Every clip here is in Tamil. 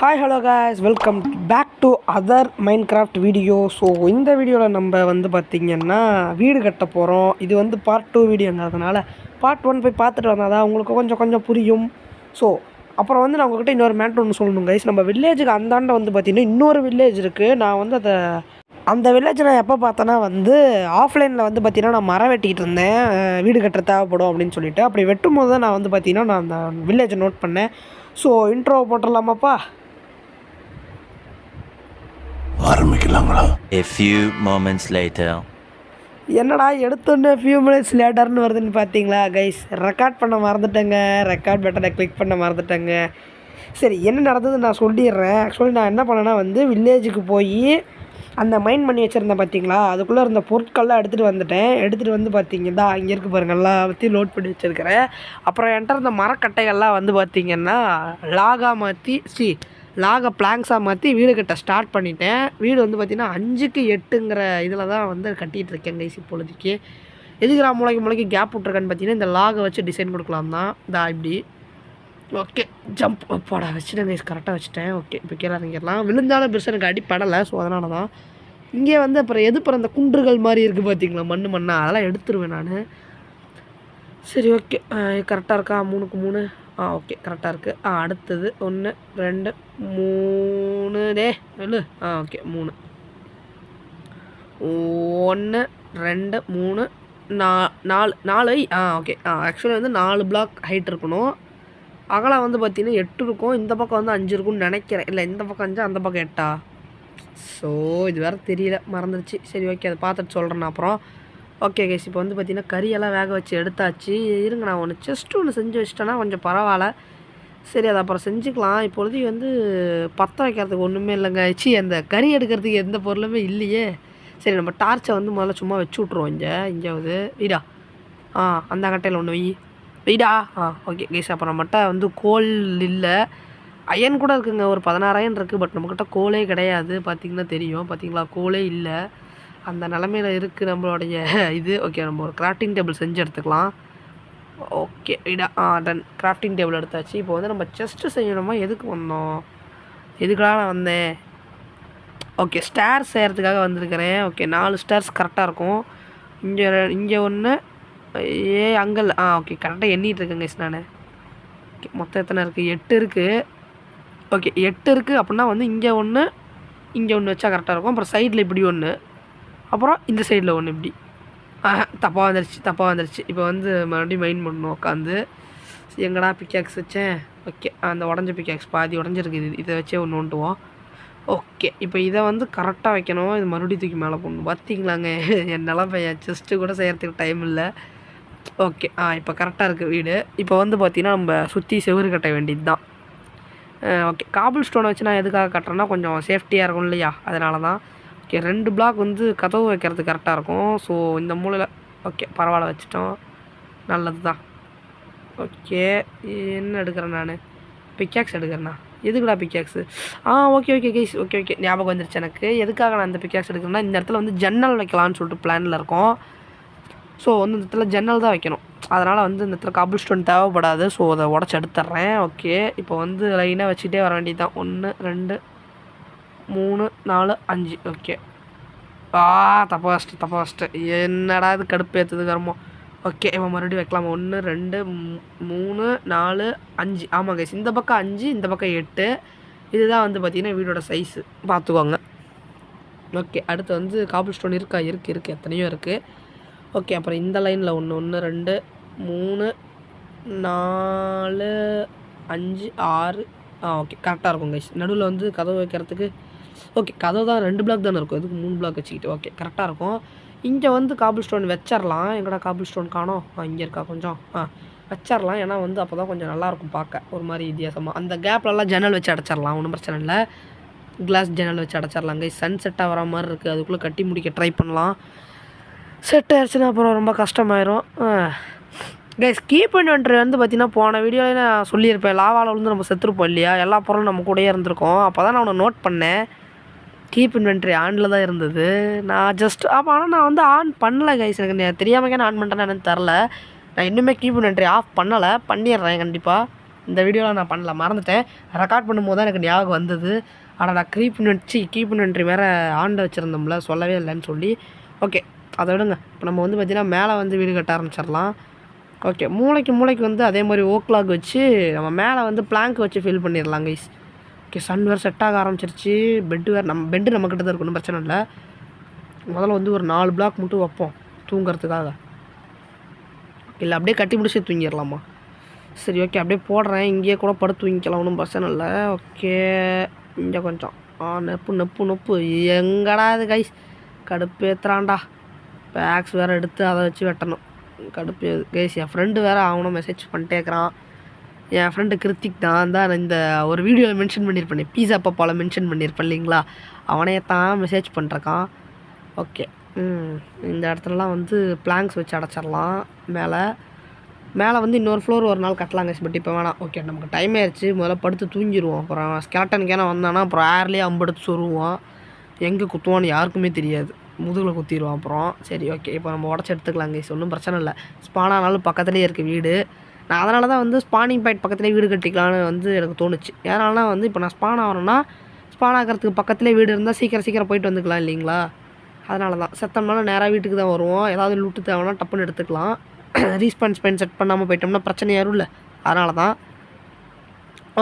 Hi hello guys, welcome back to other Minecraft video. So இந்த வீடியோவில் நம்ம பார்த்திங்கன்னா வீடு கட்ட போகிறோம். இது பார்ட் 2 வீடியோங்கிறதுனால பார்ட் 1 போய் பார்த்துட்டு வந்தால் தான் உங்களுக்கு கொஞ்சம் புரியும். ஸோ அப்புறம் நான் உங்கள்கிட்ட இன்னொரு மேட்ரு ஒன்று சொல்லணும் கைஸ். நம்ம வில்லேஜுக்கு அந்தாண்ட பார்த்திங்கன்னா இன்னொரு வில்லேஜ் இருக்குது. நான் அந்த வில்லேஜ் நான் எப்போ பார்த்தேன்னா ஆஃப்லைனில் பார்த்திங்கன்னா நான் மரம் வெட்டிக்கிட்டு இருந்தேன், வீடு கட்ட தேவைப்படும் அப்படின்னு சொல்லிட்டு. அப்படி வெட்டும் போது தான் நான் பார்த்திங்கன்னா நான் அந்த வில்லேஜை நோட் பண்ணேன். ஸோ இன்ட்ரோ போட்டுடலாமாப்பா? ஆரம்பிக்கலாங்களா? A few moments later. என்னடா எடுத்தோன்னே ஃபியூ மினிட்ஸ் லேட்டர்னு வருதுன்னு பார்த்தீங்களா கைஸ்? ரெக்கார்ட் பண்ண மறந்துட்டேங்க, ரெக்கார்ட் பட்டனை கிளிக் பண்ண மறந்துட்டேங்க. சரி, என்ன நடந்தது நான் சொல்லிடுறேன். ஆக்சுவலி நான் என்ன பண்ணேன்னா வில்லேஜுக்கு போய் அந்த மைண்ட் பண்ணி வச்சுருந்தேன் பார்த்தீங்களா, அதுக்குள்ளே இருந்த பொருட்கள்லாம் எடுத்துகிட்டு வந்துட்டேன். எடுத்துகிட்டு பார்த்தீங்கன்னா இங்கே இருக்குது பாருங்கள், எல்லாம் பற்றி லோட் பண்ணி வச்சுருக்கிறேன். அப்புறம் என்கிட்ட இருந்த மரக்கட்டைகள்லாம் பார்த்திங்கன்னா லாக பிளாங்க்ஸாக மாற்றி வீடு கட்ட ஸ்டார்ட் பண்ணிட்டேன். வீடு பார்த்திங்கன்னா 5க்கு 8ங்கிற இதில் தான் கட்டிகிட்டு இருக்கேன் கைஸ் இப்பொழுதுக்கு. எதுக்கு நான் முளைக்கு கேப் விட்ருக்கேன்னு பார்த்தீங்கன்னா இந்த லாகை வச்சு டிசைன் கொடுக்கலாம் தான். இப்படி ஓகே, ஜம்ப் அப்பாடா வச்சுட்டேன் கைஸ், கரெக்டாக வச்சுட்டேன். ஓகே, இப்போ கீழே இறங்கிடலாம். விழுந்தாலும் பெருசாக எனக்கு அடிப்படலை. ஸோ அதனால தான் இங்கே அப்புறம் அந்த குன்றுகள் மாதிரி இருக்குது பார்த்தீங்களா, மண்ணா அதெல்லாம் எடுத்துருவேன் நான். சரி, ஓகே, கரெக்டாக இருக்கா? 3க்கு 3. ஓகே, கரெக்டாக இருக்குது. அடுத்தது 1 2 3 வெள்ளு. Okay, 3 1 2 3 4 okay. Actually 4 block height இருக்கணும். அகலம் பார்த்திங்கன்னா 8 இருக்கும். இந்த பக்கம் 5 இருக்கும்னு நினைக்கிறேன். இல்லை, இந்த பக்கம் 5 அந்த பக்கம் 8. ஸோ இது வேறு தெரியல, மறந்துடுச்சு. சரி, ஓகே, அதை பார்த்துட்டு சொல்கிறேன் அப்புறம். ஓகே கைஸ், இப்போ பார்த்திங்கன்னா கறியெல்லாம் வேக வச்சு எடுத்தாச்சு. இருங்க, நான் ஒன்று செஞ்சு வச்சிட்டேன்னா கொஞ்சம் பரவாயில்ல. சரி, அதை அப்புறம் செஞ்சுக்கலாம். இப்பொழுது பற்ற வைக்கிறதுக்கு ஒன்றுமே இல்லைங்க. அந்த கறி எடுக்கிறதுக்கு எந்த பொருளுமே இல்லையே. சரி, நம்ம டார்ச்சை முதல்ல சும்மா வச்சு விட்ருவோம். இங்கேயாவது வீடா? அந்த கட்டையில் ஒன்று வீடா? ஓகே கைஸ், அப்புறம் நம்மகிட்ட கோல் இல்லை, அயன் கூட இருக்குங்க. ஒரு 16 அயன் இருக்குது. பட் நம்மக்கிட்ட கோலே கிடையாது. பார்த்திங்கன்னா தெரியும், பார்த்திங்களா, கோலே இல்லை. அந்த நிலமையில் இருக்குது நம்மளுடைய இது. ஓகே, நம்ம ஒரு கிராஃப்டிங் டேபிள் செஞ்சு எடுத்துக்கலாம். ஓகே, வீடா? டன். கிராஃப்டிங் டேபிள் எடுத்தாச்சு. இப்போ நம்ம செஸ்ட்டு செய்யணுமா? எதுக்கு வந்தோம்? எதுக்காக நான் வந்தேன்? ஓகே, ஸ்டேர்ஸ் செய்கிறதுக்காக வந்திருக்கிறேன். ஓகே, 4 ஸ்டேர்ஸ் கரெக்டாக இருக்கும். இங்கே ஒன்று அங்கல். ஓகே, கரெக்டாக எண்ணிகிட்டு இருக்கேங்க நான். ஓகே, மொத்தம் எத்தனை இருக்குது? 8 இருக்குது. ஓகே, 8 இருக்குது. அப்படின்னா இங்கே ஒன்று, இங்கே ஒன்று வச்சா கரெக்டாக இருக்கும். அப்புறம் சைடில் இப்படி ஒன்று, அப்புறம் இந்த சைடில் ஒன்று இப்படி. தப்பாக வந்துருச்சு. இப்போ மறுபடியும் மைண்ட் பண்ணணும் உட்காந்து. எங்கடா பிக்காக்ஸ் வச்சேன்? ஓகே, அந்த உடஞ்ச பிக்காக்ஸ் பாதி உடஞ்சிருக்குது. இதை வச்சே ஒன்று ஒன்றுவோம். ஓகே, இப்போ இதை கரெக்டாக வைக்கணும். இது மறுபடியும் தூக்கி மேலே போடணும். பார்த்திங்களாங்க, என்னால் என் செஸ்ட்டு கூட செய்கிறதுக்கு டைம் இல்லை. ஓகே, இப்போ கரெக்டாக இருக்குது வீடு. இப்போ பார்த்திங்கன்னா நம்ம சுற்றி செவுறு கட்ட வேண்டியது தான். ஓகே, காபிள் ஸ்டோனை வச்சு நான் எதுக்காக கட்டுறேன்னா கொஞ்சம் சேஃப்டியாக இருக்கும் இல்லையா, அதனால தான். ஓகே, 2 பிளாக் கதவு வைக்கிறது கரெக்டாக இருக்கும். ஸோ இந்த மூலையில் ஓகே பரவாயில்ல வச்சுட்டோம், நல்லது தான். ஓகே, என்ன எடுக்கிறேன் நான்? பிக்காக்ஸ் எடுக்கிறேண்ணா. எதுக்குடா பிக்காக்ஸு? ஓகே கைஸ், ஓகே ஞாபகம் வந்துருச்சு எனக்கு. எதுக்காக நான் இந்த பிக்காக்ஸ் எடுக்கிறேன்னா இந்த இடத்துல ஜன்னல் வைக்கலான்னு சொல்லிட்டு பிளானில் இருக்கோம். ஸோ இந்த இடத்துல ஜன்னல் தான் வைக்கணும். அதனால் இந்த இடத்துல காபிள் ஸ்டோன் தேவைப்படாது. ஸோ அதை உடச்சி எடுத்துட்றேன். ஓகே, இப்போ லைனாக வச்சுக்கிட்டே வர வேண்டியது தான். 1 2 3 4 5. ஓகே, தப்பாக வச்சுட்டு என்னடா இது கடுப்பு ஏற்றுது கருமோ. ஓகே, இப்போ மறுபடியும் வைக்கலாம். 1 2 3 4 5. ஆமாம் கைஸ், இந்த பக்கம் 5, இந்த பக்கம் 8. இதுதான் பார்த்திங்கன்னா வீடோட சைஸு, பார்த்துக்கோங்க. ஓகே, அடுத்து காபிள் ஸ்டோன் இருக்குது எத்தனையோ இருக்குது. ஓகே, அப்புறம் இந்த லைனில் 1 1 2 3 4 5 6. ஓகே, கரெக்டாக இருக்கும் கைஸ். நடுவில் கதவு வைக்கிறதுக்கு ஓகே, கதவு தான் 2 பிளாக் தானே இருக்கும், இதுக்கு 3 பிளாக் வச்சுக்கிட்டு. ஓகே, கரெக்டாக இருக்கும். இங்கே காபிள் ஸ்டோன் வச்சிடலாம். எங்கடா காபிள் ஸ்டோன் காணோம்? இங்கே இருக்கா கொஞ்சம். வச்சிடலாம். ஏன்னா அப்போ தான் கொஞ்சம் நல்லாயிருக்கும் பார்க்க, ஒரு மாதிரி வித்தியாசமாக. அந்த கேப்லலாம் ஜன்னல் வச்சு அடைச்சிடலாம், ஒன்றும் பிரச்சனை இல்லை. கிளாஸ் ஜன்னல் வச்சு அடைச்சிடலாம் கைஸ். சன் செட்டாக வர மாதிரி இருக்குது, அதுக்குள்ளே கட்டி முடிக்க ட்ரை பண்ணலாம். செட் ஆயிடுச்சுன்னா அப்புறம் ரொம்ப கஷ்டமாயிரும் கைஸ். கீப் இன்வென்ட்ரி பார்த்திங்கன்னா போன வீடியோவில் நான் சொல்லியிருப்பேன், லாவாவில் நம்ம செத்துருப்போம் இல்லையா, எல்லா பொருளும் நம்ம கூடயே இருந்திருக்கோம். அப்போ தான் நான் ஒன்று நோட் பண்ணேன், கீப் இன்வென்ட்ரி ஆனில் தான் இருந்தது. நான் ஜஸ்ட் ஆனால் நான் ஆன் பண்ணலை கைஸ். எனக்கு தெரியாமல் ஆன் பண்ணிட்டேன்னு எனக்கு தெரில. நான் இன்னுமே கீப் இன்வென்ட்ரி ஆஃப் பண்ணலை, பண்ணிடுறேன் கண்டிப்பாக. இந்த வீடியோவில் நான் பண்ணல, மறந்துட்டேன். ரெக்கார்ட் பண்ணும்போது தான் எனக்கு ஞாபகம் வந்தது. ஆனால் நான் கீப் இன்வென்ட்ரி வேறு ஆண்டு வச்சுருந்தோம்ல, சொல்லவே இல்லைன்னு சொல்லி. ஓகே, அதை விடுங்க. இப்போ நம்ம வந்து பார்த்திங்கன்னா மேலே வந்து வீடு கட்ட ஆரம்பிச்சிடலாம். ஓகே, மூளைக்கு வந்து அதே மாதிரி ஓக்லாக் வச்சு நம்ம மேலே வந்து பிளாங்க் வச்சு ஃபில் பண்ணிடலாம் கைஸ். ஓகே, சன் வேறு செட் ஆக ஆரம்பிச்சிருச்சு. பெட்டு வேறு பெட்டு நம்மக்கிட்ட தான் இருக்கணும், பிரச்சனை இல்லை. முதல்ல வந்து ஒரு 4 பிளாக் மட்டும் வைப்போம் தூங்குறதுக்காக. இல்லை அப்படியே கட்டி முடிச்சு தூங்கிடலாமா? சரி ஓகே, அப்படியே போடுறேன். இங்கேயே கூட படுத்து தூங்கிக்கலாம், ஒன்றும் பிரச்சனை இல்லை. ஓகே, இங்கே கொஞ்சம் நெப்பு எங்கடா இது கைஸ், கடுப்பு ஏற்றுறான்டா. பேக்ஸ் வேறு எடுத்து அதை வச்சு வெட்டணும், கடுப்பு கைஸ். என் ஃப்ரெண்டு வேறு அவனும் மெசேஜ் பண்ணிட்டே இருக்கிறான். என் ஃப்ரெண்டு கிருத்திக் தான் இந்த ஒரு வீடியோவில் மென்ஷன் பண்ணியிருப்பேன், பீஸா பப்பாவில் மென்ஷன் பண்ணியிருப்பேன் இல்லைங்களா, அவனையே தான் மெசேஜ் பண்ணுறான். ஓகே, இந்த இடத்துலலாம் வந்து பிளாங்க்ஸ் வச்சு அடைச்சிடலாம். மேலே வந்து இன்னொரு ஃப்ளோர் ஒரு நாள் கட்டலாங்க, பட் இப்போ வேணாம். ஓகே, நமக்கு டைம் ஆயிடுச்சு. முதல்ல படுத்து தூங்கிடுவோம். அப்புறம் ஸ்கெலட்டனுக்கேனா வந்தானா அப்புறம் ஏர்லேயே அம்பெடுத்து சொருவான். எங்கே குத்துவான்னு யாருக்குமே தெரியாது, முதுகில் குத்திடுவான் அப்புறம். சரி ஓகே, இப்போ நம்ம உடச்சி எடுத்துக்கலாம் கைஸ், ஒன்றும் பிரச்சனை இல்லை. ஸ்பானானாலும் பக்கத்துலேயே இருக்குது வீடு. நான் அதனால தான் வந்து ஸ்பானிங் பாயிண்ட் பக்கத்துலேயே வீடு கட்டிக்கலான்னு வந்து எனக்கு தோணுச்சு. ஏன்னால்னா வந்து இப்போ நான் ஸ்பான் ஆகிறேன்னா ஸ்பான் ஆகிறதுக்கு பக்கத்துலேயே வீடு இருந்தால் சீக்கிரம் போயிட்டு வந்துக்கலாம் இல்லைங்களா. அதனால தான் செத்தோம்னாலும் நேராக வீட்டுக்கு தான் வருவோம். ஏதாவது லூட்டு தேவைன்னா டப்புன்னு எடுத்துக்கலாம். ரீஸ்பான்ஸ் பாயிண்ட் செட் பண்ணாமல் போயிட்டோம்னா பிரச்சனை யாரும் இல்லை, அதனால தான்.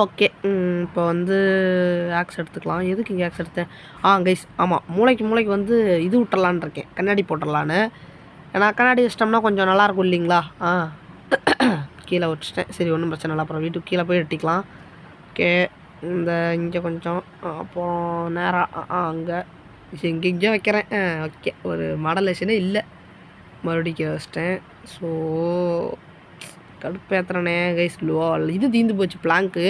ஓகே, இப்போ வந்து ஆக்ஸ் எடுத்துக்கலாம். எதுக்கு இங்கே ஆக்ஸ் எடுத்தேன்? கைஸ், ஆமாம், மூளைக்கு வந்து இது விட்டுறலான்னு இருக்கேன், கண்ணாடி போட்டுடலான்னு. ஏன்னா கண்ணாடி வச்சிட்டோம்னா கொஞ்சம் நல்லாயிருக்கும் இல்லைங்களா. கீழே வச்சுட்டேன். சரி, ஒன்றும் பிரச்சனை இல்லை. அப்புறம் வீட்டுக்கு கீழே போய் எடுத்துக்கலாம். ஓகே, இங்கே கொஞ்சம், அப்புறம் நேராக அங்கே இங்கே வைக்கிறேன். ஓகே, ஒரு மாடலேஷனே இல்லை, மறுபடியும் கீழே வச்சிட்டேன். ஸோ கடுப்பேற்றுறனே கைஸ், இது தீர்ந்து போச்சு பிளாங்க்கு,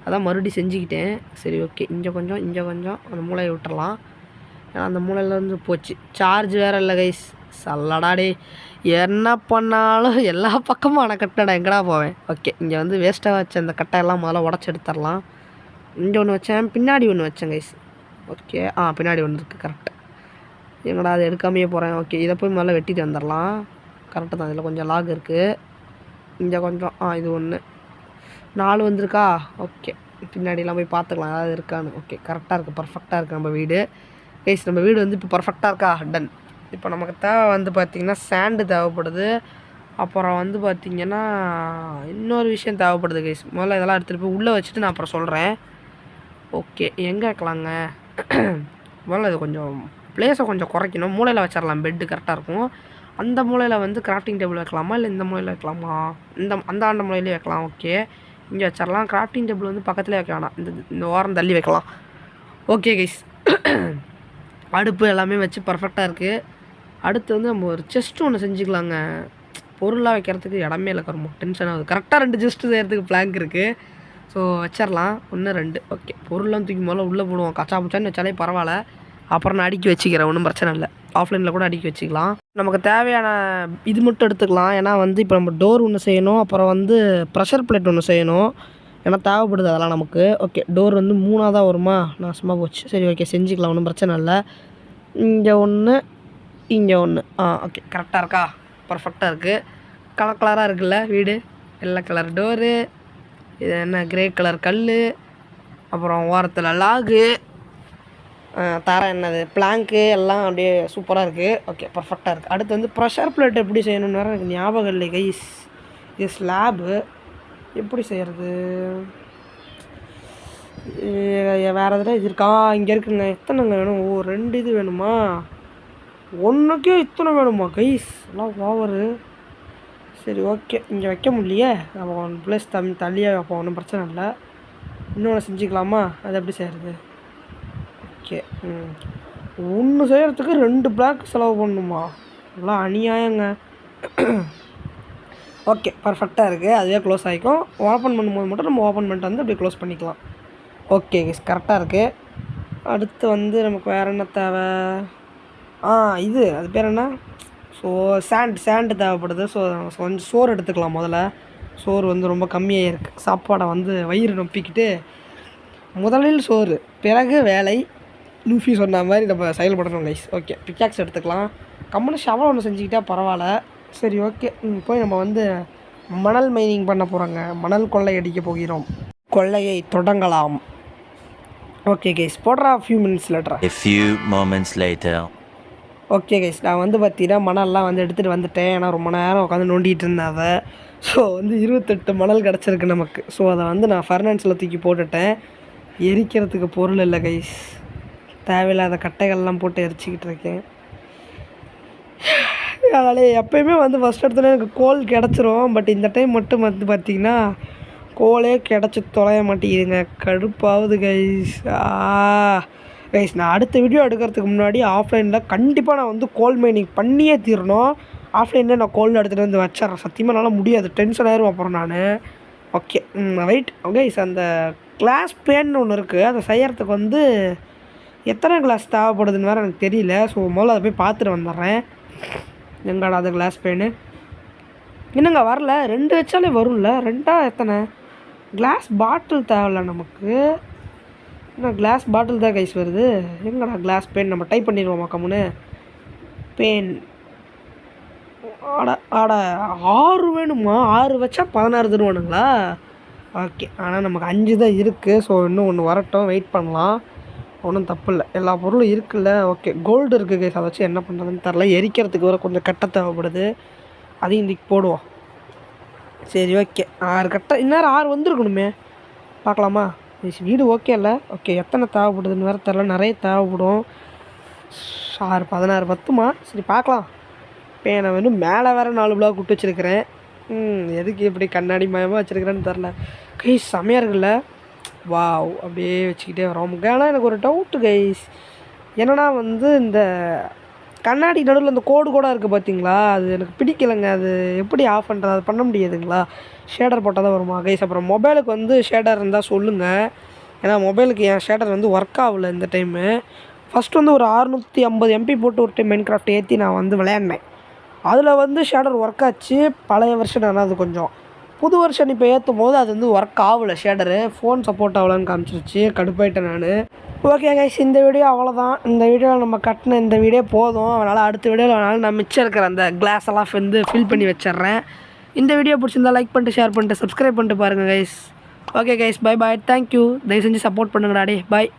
அதான் மறுபடியும் செஞ்சுக்கிட்டேன். சரி ஓகே, இங்கே கொஞ்சம் அந்த மூளையை விட்டுறலாம். ஏன்னா அந்த மூளையில் வந்து போச்சு, சார்ஜ் வேறு இல்லை கைஸ். சல்லடாடே, என்ன பண்ணாலும் எல்லா பக்கமும் அணைக்கட்டடா, எங்கடா போவேன். ஓகே, இங்கே வந்து வேஸ்ட்டாக வச்ச அந்த கட்டையெல்லாம் முதல்ல உடச்சி எடுத்துடலாம். இங்கே ஒன்று வச்சேன், பின்னாடி ஒன்று வச்சேன் கைஸ். ஓகே, பின்னாடி ஒன்று இருக்குது, கரெக்டு. எங்கடா அதை எடுக்காமையே போகிறேன். ஓகே, இதை போய் முதல்ல வெட்டிட்டு வந்துடலாம். கரெக்டு தான், இதில் கொஞ்சம் லாக் இருக்குது. இங்கே கொஞ்சம் இது ஒன்று 4 வந்திருக்கா. ஓகே, பின்னாடிலாம் போய் பார்த்துக்கலாம் ஏதாவது இருக்கான்னு. ஓகே, கரெக்டாக இருக்குது, பர்ஃபெக்டாக இருக்குது நம்ம வீடு கைஸ். நம்ம வீடு வந்து இப்போ பர்ஃபெக்டாக இருக்கா, டன். இப்போ நமக்கு தேவை வந்து பார்த்திங்கன்னா சாண்டு தேவைப்படுது. அப்புறம் வந்து பார்த்திங்கன்னா இன்னொரு விஷயம் தேவைப்படுது கைஸ். முதல்ல இதெல்லாம் எடுத்துகிட்டு போய் உள்ளே வச்சுட்டு நான் அப்புறம் சொல்கிறேன். ஓகே, எங்கே வைக்கலாங்க? முதல்ல இது கொஞ்சம் ப்ளேஸை கொஞ்சம் குறைக்கணும். மூலையில் வச்சிடலாம், பெட்டு கரெக்டாக இருக்கும். அந்த மூலையில் வந்து கிராஃப்டிங் டேபிள் வைக்கலாமா, இல்லை இந்த மூலையில் வைக்கலாமா? அந்த மூலையிலே வைக்கலாம். ஓகே, இங்கே வச்சிடலாம். கிராஃப்டிங் டேபிள் வந்து பக்கத்துலேயே வைக்க வேணாம், இந்த ஓரம் தள்ளி வைக்கலாம். ஓகே கைஸ், அடுப்பு எல்லாமே வச்சு பர்ஃபெக்டாக இருக்குது. அடுத்து வந்து நம்ம ஒரு செஸ்ட்டு ஒன்று செஞ்சுக்கலாங்க. பொருளாக வைக்கிறதுக்கு இடமே இல்லை, கருமோ டென்ஷன் ஆகுது. கரெக்டாக 2 செஸ்ட்டு செய்கிறதுக்கு பிளாங்க் இருக்குது. ஸோ வச்சிடலாம், 1 2. ஓகே, பொருள்லாம் தூக்கி முதல்ல உள்ளே போடுவோம். கச்சா முச்சான்னு வச்சாலே பரவாயில்ல, அப்புறம் நான் அடுக்கி வச்சுக்கிறேன், ஒன்றும் பிரச்சனை இல்லை. ஆஃப்லைனில் கூட அடுக்கி வச்சுக்கலாம். நமக்கு தேவையான இது மட்டும் எடுத்துக்கலாம். ஏன்னா வந்து இப்போ நம்ம டோர் ஒன்று செய்யணும், அப்புறம் வந்து ப்ரெஷர் பிளேட் ஒன்று செய்யணும். ஏன்னா தேவைப்படுது அதெல்லாம் நமக்கு. ஓகே, டோர் வந்து 3ஆக தான் வருமா, நான் சும்மா போச்சு. சரி ஓகே, செஞ்சுக்கலாம், ஒன்றும் பிரச்சனை இல்லை. இங்கே ஒன்று, இங்கே ஒன்று. ஓகே, கரெக்டாக இருக்கா, பர்ஃபெக்டாக இருக்குது. கலராக இருக்குல்ல வீடு. வெள்ளை கலர் டோரு, இது என்ன கிரே கலர் கல், அப்புறம் ஓரத்தில் லாகு, தர என்னது பிளாங்க்கு, எல்லாம் அப்படியே சூப்பராக இருக்குது. ஓகே, பர்ஃபெக்டாக இருக்குது. அடுத்து வந்து ப்ரெஷர் பிளேட் எப்படி செய்யணும்னு வேறு எனக்கு ஞாபகம் இல்லை கைஸ். இது ஸ்லாபு எப்படி செய்கிறது? வேறு எதாவது இது இருக்கா? இங்கே இருக்குங்க. எத்தனைங்க வேணும்? 2 இது வேணுமா? 1க்கே இத்தனை வேணுமா கைஸ்? எல்லாம் ஓவரு. சரி ஓகே, இங்கே வைக்க முடியலையே, நம்ம 1 ப்ளஸ் தள்ளியாக வைப்போம், ஒன்றும் பிரச்சனை இல்லை. இன்னொன்று செஞ்சுக்கலாமா? அது எப்படி செய்கிறது? ஓகே, 1 செய்கிறதுக்கு 2 பிளாக் செலவு பண்ணணுமா? எல்லாம் அநியாயங்க. ஓகே, பர்ஃபெக்டாக இருக்குது. அதுவே க்ளோஸ் ஆகிக்கும். ஓப்பன் பண்ணும்போது மட்டும் நம்ம ஓப்பன் பண்ணிட்டு வந்து அப்படியே க்ளோஸ் பண்ணிக்கலாம். ஓகே கைஸ், கரெக்டாக இருக்குது. அடுத்து வந்து நமக்கு வேறு என்ன தேவை? இது அது பேர் என்ன? ஸோ சாண்டு தேவைப்படுது. ஸோ கொஞ்சம் சோறு எடுத்துக்கலாம். முதல்ல சோறு வந்து ரொம்ப கம்மியாக இருக்குது. சாப்பாடை வந்து வயிறு நொப்பிக்கிட்டு முதலில் சோறு, பிறகு வேலை, லூஃபி சொன்ன மாதிரி நம்ம செயல்படணும் கைஸ். ஓகே, பிக்காக்ஸ் எடுத்துக்கலாம். கம்முன்னு ஷவர் ஒன்று செஞ்சுக்கிட்டா பரவாயில்ல. சரி ஓகே, போய் நம்ம வந்து மணல் மைனிங் பண்ண போகிறாங்க. மணல் கொள்ளை அடிக்க போகிறோம். கொள்ளையை தொடங்கலாம். ஓகே கைஸ், போடுறா ஃபியூ மினிட்ஸ் லேட்டரா. A few moments later. Okay guys, நான் வந்து பார்த்தீங்கன்னா மணல்லாம் வந்து எடுத்துகிட்டு வந்துட்டேன். ஏன்னா ரொம்ப நேரம் உட்காந்து நோண்டிகிட்டு இருந்தேன் அதை. ஸோ வந்து 28 மணல் கிடச்சிருக்கு நமக்கு. ஸோ அதை வந்து நான் ஃபர்னான்ஸில் தூக்கி போட்டுட்டேன். எரிக்கிறதுக்கு பொருள் இல்லை கைஸ். தேவையில்லாத கட்டைகள்லாம் போட்டு எரிச்சிக்கிட்டு இருக்கேன். அதனால் எப்போயுமே வந்து ஃபஸ்ட் இடத்துல எனக்கு கோல் கிடச்சிரும். பட் இந்த டைம் மட்டும் வந்து பார்த்திங்கன்னா கோலே கிடச்சி தொலைய மாட்டேங்குதுங்க. கடுப்பாகுது கைஸ். கைஸ், நான் அடுத்த வீடியோ எடுக்கிறதுக்கு முன்னாடி ஆஃப்லைனில் கண்டிப்பாக நான் வந்து கோல் மைனிங் பண்ணியே தீரணும். ஆஃப்லைனில் நான் கோல் எடுத்துகிட்டு வந்து வச்சிட்றேன். சத்தியமாக என்னால் முடியாது, டென்ஷன் ஆயிரும் அப்புறம் நான். Okay wait. கைஸ், அந்த கிளாஸ் பேன்னு ஒன்று இருக்குது. அதை செய்யறதுக்கு வந்து எத்தனை கிளாஸ் தேவைப்படுதுன்னு வேறு எனக்கு தெரியல. ஸோ முதல்ல அதை போய் பார்த்துட்டு வந்துடுறேன். எங்கடா அது கிளாஸ் பேனு? என்னங்க வரல? 2 வச்சாலே வரும்ல. 2ஆ எத்தனை? கிளாஸ் பாட்டில் தேவையில்ல நமக்கு. என்ன கிளாஸ் பாட்டில் தான் கைஸ் வருது. எங்கடா கிளாஸ் பேன்? நம்ம டைப் பண்ணிடுவோமா கம்முன்னு? பேன் ஆட 6 வேணுமா? 6 வச்சா 16 தருவானுங்களா? ஓகே, ஆனால் நமக்கு 5 தான் இருக்குது. ஸோ இன்னும் ஒன்று வரட்டும், வெயிட் பண்ணலாம். ஒன்றும் தப்பு இல்லை, எல்லா பொருளும் இருக்குல்ல. ஓகே, கோல்டு இருக்குது கைஸ். அதை வச்சு என்ன பண்ணுறதுன்னு தெரில. எரிக்கிறதுக்கு வர கொஞ்சம் கட்டை தேவைப்படுது. அதையும் இன்றைக்கி போடுவோம். சரி ஓகே, 6 கட்டை. இந்நேரம் 6 வந்துருக்கணுமே. பார்க்கலாமா? வீடு ஓகே இல்லை. ஓகே, எத்தனை தேவைப்படுதுன்னு வேறு தெரில. நிறைய தேவைப்படும். 6 16 10மா? சரி பார்க்கலாம். இப்போ நான் வந்து மேலே வேறு 4 பிளாக் விட்டு வச்சுருக்கிறேன். எதுக்கு இப்படி கண்ணாடி மயமாக வச்சுருக்கிறேன்னு தெரில. கைஸ் செமையாக இருக்குல்ல. வாவ், அப்படியே வச்சுக்கிட்டே வரோம். ஆனால் எனக்கு ஒரு டவுட்டு கைஸ். என்னன்னா வந்து இந்த கண்ணாடி நடுவில் இந்த கோடு கூட இருக்குது பார்த்தீங்களா? அது எனக்கு பிடிக்கலைங்க. அது எப்படி ஆஃப் பண்ணுறது? அது பண்ண முடியாதுங்களா? ஷேடர் போட்டால் தான் வருமா கைஸ்? அப்புறம் மொபைலுக்கு வந்து ஷேடர் இருந்தால் சொல்லுங்கள். ஏன்னா மொபைலுக்கு என் ஷேடர் வந்து ஒர்க் ஆகலை இந்த டைமு. ஃபஸ்ட்டு வந்து ஒரு 650 MP போட்டு ஒரு டைம் மைன்கிராஃப்ட் ஏற்றி நான் வந்து விளையாடினேன். அதில் வந்து ஷேடர் ஒர்க் ஆச்சு. பழைய வருஷன். ஆனால் அது கொஞ்சம் புது வருஷன் இப்போ ஏற்றும் போது அது வந்து ஒர்க் ஆகலை. ஷேடரு ஃபோன் சப்போர்ட் ஆகலான்னு காமிச்சிருச்சு. கடுப்பாயிட்டேன் நான். ஓகே கைஸ், இந்த வீடியோ அவ்வளோதான். இந்த வீடியோவில் நம்ம கட்டின இந்த வீடியோ போதும். அதனால் அடுத்த வீடியோவில் நான் மிச்சம் இருக்கிற அந்த கிளாஸ் எல்லாம் வந்து ஃபில் பண்ணி வச்சிட்றேன். இந்த வீடியோ பிடிச்சிருந்தா லைக் பண்ணிட்டு, ஷேர் பண்ணிட்டு, சப்ஸ்கிரைப் பண்ணிட்டு பாருங்கள் guys. Okay guys, bye bye, thank you. தயவு செஞ்சு சப்போர்ட் பண்ணுங்கடா. டே பாய்.